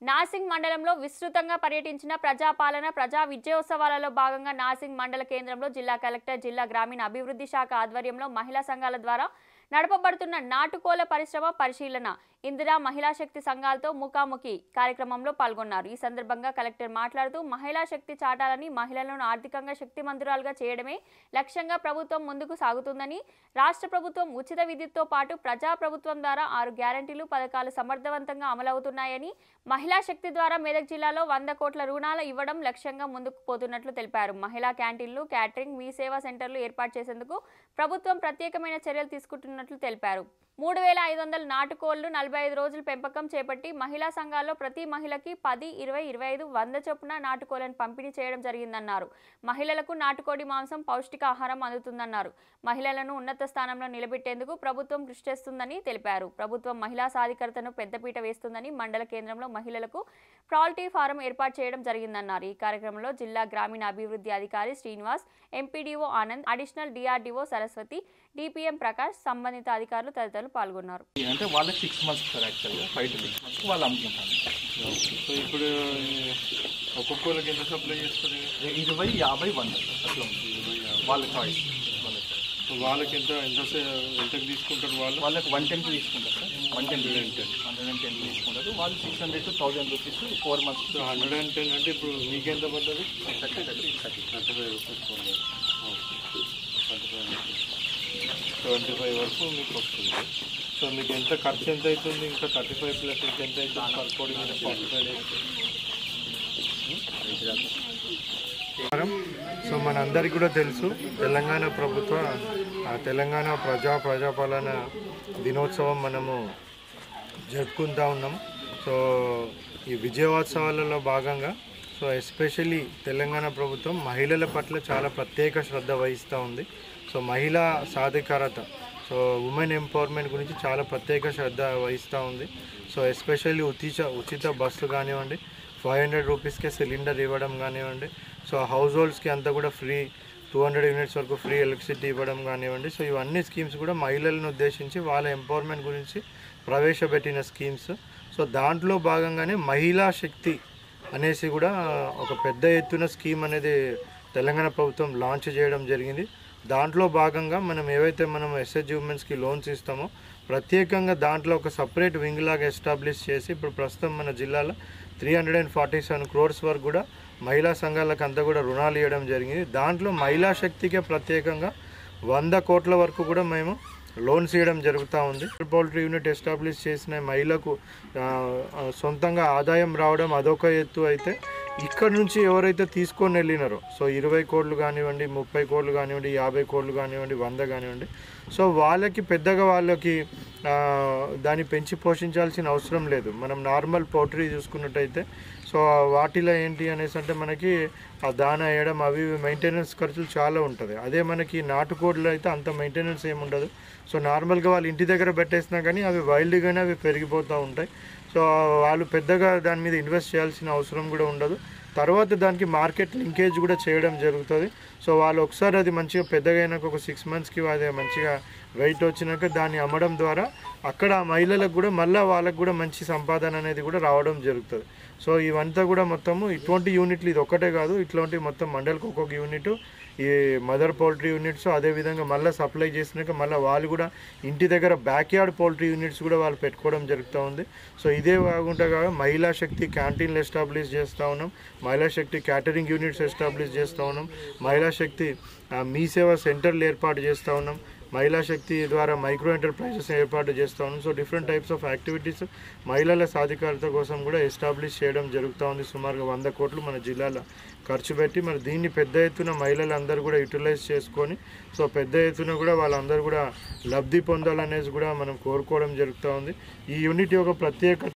Nursing మండలంలో విస్తృతంగా పర్యటించిన ప్రజాపాలన ప్రజా విజయోత్సవాలలో భాగంగా నాసింగ్ మండల కేంద్రంలో జిల్లా కలెక్టర్ జిల్లా గ్రామీణ అభివృద్ధి శాఖ ఆధ్వర్యంలో మహిళా సంఘాల ద్వారా నడపబడుతున్న నాటుకోళ్ల పరిశ్రమ పరిశీలన ఇందిరా మహిళా శక్తి సంఘాలతో ముఖాముఖి కార్యక్రమంలో పాల్గొన్నారు. ఈ సందర్భంగా కలెక్టర్ మాట్లాడుతూ మహిళా శక్తి చాటాలని, మహిళలను ఆర్థికంగా శక్తిమంతురాలుగా చేయడమే లక్ష్యంగా ప్రభుత్వం ముందుకు సాగుతుందని, రాష్ట్ర ప్రభుత్వం ఉచిత విద్యుత్తో పాటు ప్రజా ప్రభుత్వం ద్వారా 6 గ్యారంటీలు పథకాలు సమర్థవంతంగా అమలవుతున్నాయని, మహిళా శక్తి ద్వారా మెదక్ జిల్లాలో 100 కోట్ల రుణాలు ఇవ్వడం లక్ష్యంగా ముందుకు పోతున్నట్లు తెలిపారు. మహిళా క్యాంటీన్లు, క్యాటరింగ్, మీ సేవా సెంటర్లు ఏర్పాటు చేసేందుకు ప్రభుత్వం ప్రత్యేకమైన చర్యలు తీసుకుంటున్నట్లు తెలిపారు. 3500 నాటుకోళ్లు 45 రోజుల పెంపకం చేపట్టి మహిళా సంఘాల్లో ప్రతి మహిళకి 10, 20, 25, 100 చొప్పున నాటుకోళ్లను పంపిణీ చేయడం జరిగిందన్నారు. మహిళలకు నాటుకోడి మాంసం పౌష్టికాహారం అందుతుందన్నారు. మహిళలను ఉన్నత స్థానంలో నిలబెట్టేందుకు ప్రభుత్వం కృషి చేస్తుందని తెలిపారు. ప్రభుత్వం మహిళా సాధికారతను పెద్దపీట వేస్తుందని, మండల కేంద్రంలో మహిళలకు పౌల్ట్రీ ఫారం ఏర్పాటు చేయడం జరిగిందన్నారు. ఈ కార్యక్రమంలో జిల్లా గ్రామీణ అభివృద్ధి అధికారి Srinivas, MPDO Anand, additional DRDO Saraswati, DPM Prakash, సంబంధిత అధికారులు తదితరులు పాల్గొన్నారు. అంటే వాళ్ళకి 6 months సార్, యాక్చువల్గా 5 to 6 months వాళ్ళు అమ్ముకుంటారు. సో ఇప్పుడు ఒక్కొక్కరికి ఎంత సప్లై చేస్తారు? 20, 50, 100 అట్లా వాళ్ళ చాయిస్. సో వాళ్ళకి ఎంతకు తీసుకుంటారు? వాళ్ళకి 110 తీసుకుంటారు సార్. 110 తీసుకుంటారు. వాళ్ళు 600 to 1000 రూపీస్ 4 months. సో 110 అంటే ఇప్పుడు మీకు ఎంత పడుతుంది? 35 రూపీస్. 25 వరకు మీకు వస్తుంది. సో మీకు ఎంత ఖర్చు ఎంత అవుతుంది? ఇంకా 35 ప్లస్ ఎంత అవుతుంది పర్ కోడి మీద? 45 days. సో మనందరికీ కూడా తెలుసు, తెలంగాణ ప్రభుత్వ తెలంగాణ ప్రజాపాలన దినోత్సవం మనము జరుపుకుంటూ ఉన్నాం. సో ఈ విజయోత్సవాలలో భాగంగా సో ఎస్పెషల్లీ తెలంగాణ ప్రభుత్వం మహిళల పట్ల చాలా ప్రత్యేక శ్రద్ధ వహిస్తూ ఉంది. సో మహిళా సాధికారత, సో ఉమెన్ ఎంపవర్మెంట్ గురించి చాలా ప్రత్యేక శ్రద్ధ వహిస్తూ ఉంది. సో ఎస్పెషల్లీ ఉచిత బస్సు కానివ్వండి, 500 రూపీస్కే సిలిండర్ ఇవ్వడం కానివ్వండి, సో హౌస్ హోల్డ్స్కి అంతా కూడా ఫ్రీ 200 యూనిట్స్ వరకు ఫ్రీ ఎలక్ట్రిసిటీ ఇవ్వడం కానివ్వండి. సో ఇవన్నీ స్కీమ్స్ కూడా మహిళలను ఉద్దేశించి వాళ్ళ ఎంపవర్మెంట్ గురించి ప్రవేశపెట్టిన స్కీమ్స్. సో దాంట్లో భాగంగానే మహిళా శక్తి అనేసి కూడా ఒక పెద్ద ఎత్తున స్కీమ్ అనేది తెలంగాణ ప్రభుత్వం లాంచ్ చేయడం జరిగింది. దాంట్లో భాగంగా మనం ఏవైతే మనం ఎస్హెచ్జి ఉమెన్స్కి లోన్స్ ఇస్తామో ప్రత్యేకంగా దాంట్లో ఒక సపరేట్ వింగ్ లాగా ఎస్టాబ్లిష్ చేసి ఇప్పుడు ప్రస్తుతం మన జిల్లాలో 347 crores వరకు కూడా మహిళా సంఘాలకు అంతా కూడా రుణాలు ఇవ్వడం జరిగింది. దాంట్లో మహిళా శక్తికే ప్రత్యేకంగా 100 కోట్ల వరకు కూడా మేము లోన్స్ ఇవ్వడం జరుగుతూ ఉంది. పౌల్ట్రీ యూనిట్ ఎస్టాబ్లిష్ చేసిన మహిళకు సొంతంగా ఆదాయం రావడం అదొక ఎత్తు అయితే, ఇక్కడ నుంచి ఎవరైతే తీసుకొని వెళ్ళినారో సో 20 కోట్లు కానివ్వండి, 30 కోట్లు కానివ్వండి, 50 కోట్లు కానివ్వండి, 100 కానివ్వండి, సో వాళ్ళకి పెద్దగా వాళ్ళకి దాన్ని పెంచి పోషించాల్సిన అవసరం లేదు. మనం నార్మల్ పౌల్ట్రీ చూసుకున్నట్టయితే సో వాటిలో ఏంటి అనేసి అంటే మనకి ఆ దానా వేయడం అవి మెయింటెనెన్స్ ఖర్చులు చాలా ఉంటుంది. అదే మనకి నాటుకోళ్ళు అయితే అంత మెయింటెనెన్స్ ఏమి ఉండదు. సో నార్మల్గా వాళ్ళు ఇంటి దగ్గర పెట్టేసినా కానీ అవి వైల్డ్గానే అవి పెరిగిపోతూ ఉంటాయి. సో వాళ్ళు పెద్దగా దాని మీద ఇన్వెస్ట్ చేయాల్సిన అవసరం కూడా ఉండదు. తర్వాత దానికి మార్కెట్ లింకేజ్ కూడా చేయడం జరుగుతుంది. సో వాళ్ళు ఒకసారి అది మంచిగా పెద్దగా అయినాక ఒక 6 monthsకి అది మంచిగా వెయిట్ వచ్చినాక దాన్ని అమ్మడం ద్వారా అక్కడ మహిళలకు కూడా మళ్ళీ వాళ్ళకు కూడా మంచి సంపాదన అనేది కూడా రావడం జరుగుతుంది. సో ఇవంతా కూడా మొత్తము ఇటువంటి యూనిట్లు ఇది ఒక్కటే కాదు, ఇట్లాంటి మొత్తం మండలికి ఒక్కొక్క యూనిట్ ఈ మదర్ పౌల్ట్రీ యూనిట్స్, అదేవిధంగా మళ్ళీ సప్లై చేసినాక మళ్ళీ వాళ్ళు కూడా ఇంటి దగ్గర బ్యాక్యార్డ్ పౌల్ట్రీ యూనిట్స్ కూడా వాళ్ళు పెట్టుకోవడం జరుగుతూ ఉంది. సో ఇదే కాకుండా మహిళా శక్తి క్యాంటీన్లు ఎస్టాబ్లిష్ చేస్తూ ఉన్నాం, మహిళా శక్తి క్యాటరింగ్ యూనిట్స్ ఎస్టాబ్లిష్ చేస్తూ ఉన్నాం, మహిళా శక్తి మీ సేవా సెంటర్లు ఏర్పాటు చేస్తూ ఉన్నాం, మహిళా శక్తి ద్వారా మైక్రో ఎంటర్ప్రైజెస్ ఏర్పాటు చేస్తూ ఉన్నాం. So different types of activities మహిళల సాధికారత కోసం కూడా ఎస్టాబ్లిష్ చేయడం జరుగుతూ ఉంది. సుమారుగా 100 కోట్లు మన జిల్లాలో ఖర్చు పెట్టి మరి దీన్ని పెద్ద ఎత్తున మహిళలందరూ కూడా యూటిలైజ్ చేసుకొని సో పెద్ద ఎత్తున కూడా వాళ్ళందరూ కూడా లబ్ధి పొందాలనేసి కూడా మనం కోరుకోవడం జరుగుతూ ఉంది. ఈ యూనిట్ యొక్క ప్రత్యేకత